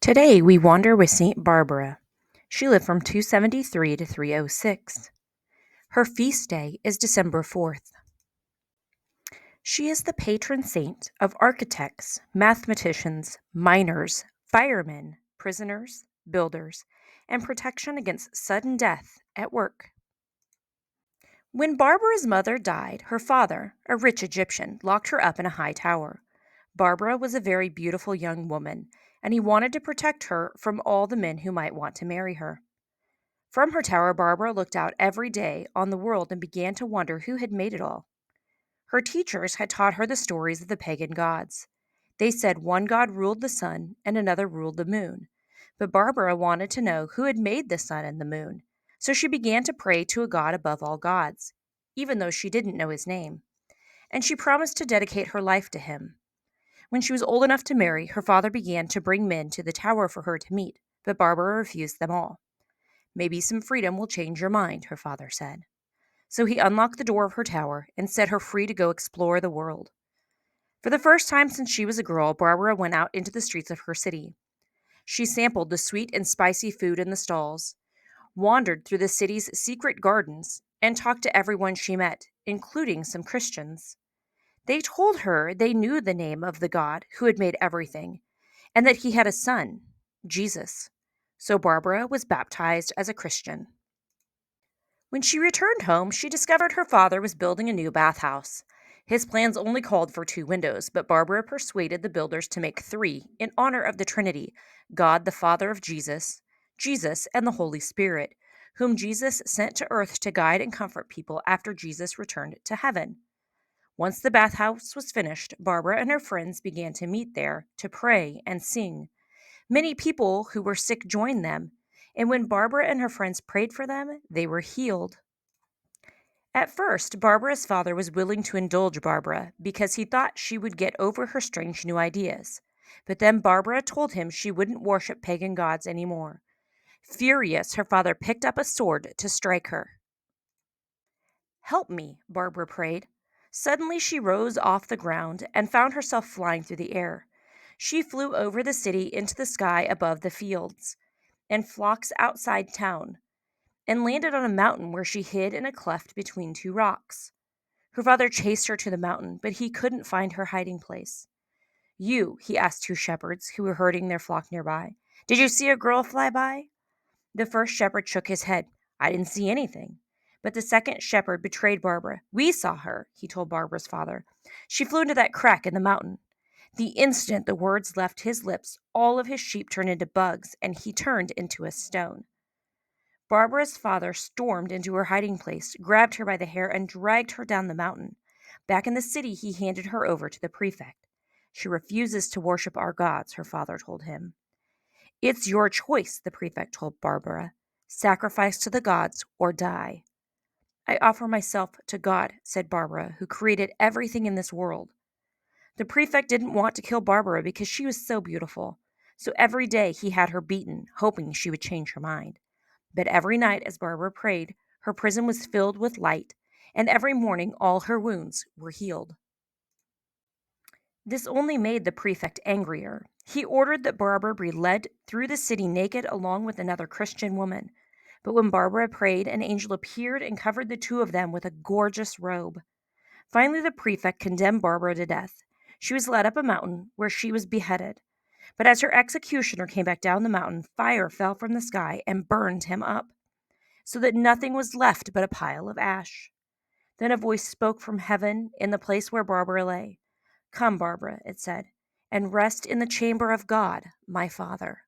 Today we wander with St. Barbara. She lived from 273 to 306. Her feast day is December 4th. She is the patron saint of architects, mathematicians, miners, firemen, prisoners, builders, and protection against sudden death at work. When Barbara's mother died, her father, a rich Egyptian, locked her up in a high tower. Barbara was a very beautiful young woman, and he wanted to protect her from all the men who might want to marry her. From her tower, Barbara looked out every day on the world and began to wonder who had made it all. Her teachers had taught her the stories of the pagan gods. They said one god ruled the sun and another ruled the moon. But Barbara wanted to know who had made the sun and the moon, so she began to pray to a god above all gods, even though she didn't know his name. And she promised to dedicate her life to him. When she was old enough to marry, her father began to bring men to the tower for her to meet, but Barbara refused them all. Maybe some freedom will change your mind, her father said. So he unlocked the door of her tower and set her free to go explore the world. For the first time since she was a girl, Barbara went out into the streets of her city. She sampled the sweet and spicy food in the stalls, wandered through the city's secret gardens, and talked to everyone she met, including some Christians. They told her they knew the name of the God who had made everything, and that he had a son, Jesus. So Barbara was baptized as a Christian. When she returned home, she discovered her father was building a new bathhouse. His plans only called for 2 windows, but Barbara persuaded the builders to make 3 in honor of the Trinity, God the Father of Jesus, Jesus, and the Holy Spirit, whom Jesus sent to earth to guide and comfort people after Jesus returned to heaven. Once the bathhouse was finished, Barbara and her friends began to meet there to pray and sing. Many people who were sick joined them, and when Barbara and her friends prayed for them, they were healed. At first, Barbara's father was willing to indulge Barbara because he thought she would get over her strange new ideas. But then Barbara told him she wouldn't worship pagan gods anymore. Furious, her father picked up a sword to strike her. "Help me," Barbara prayed. Suddenly she rose off the ground and found herself flying through the air. She flew over the city into the sky above the fields and flocks outside town, and landed on a mountain where she hid in a cleft between 2 rocks. Her father chased her to the mountain, but he couldn't find her hiding place. He asked 2 shepherds who were herding their flock nearby. "Did you see a girl fly by?" The first shepherd shook his head. "I didn't see anything." But the second shepherd betrayed Barbara. "We saw her," he told Barbara's father. "She flew into that crack in the mountain." The instant the words left his lips, all of his sheep turned into bugs, and he turned into a stone. Barbara's father stormed into her hiding place, grabbed her by the hair, and dragged her down the mountain. Back in the city, he handed her over to the prefect. "She refuses to worship our gods," her father told him. "It's your choice," the prefect told Barbara. "Sacrifice to the gods or die." "I offer myself to God," said Barbara, "who created everything in this world." The prefect didn't want to kill Barbara because she was so beautiful. So every day he had her beaten, hoping she would change her mind. But every night as Barbara prayed, her prison was filled with light, and every morning all her wounds were healed. This only made the prefect angrier. He ordered that Barbara be led through the city naked along with another Christian woman. But when Barbara prayed, an angel appeared and covered the 2 of them with a gorgeous robe. Finally, the prefect condemned Barbara to death. She was led up a mountain where she was beheaded. But as her executioner came back down the mountain, fire fell from the sky and burned him up, so that nothing was left but a pile of ash. Then a voice spoke from heaven in the place where Barbara lay. "Come, Barbara," it said, "and rest in the chamber of God, my Father."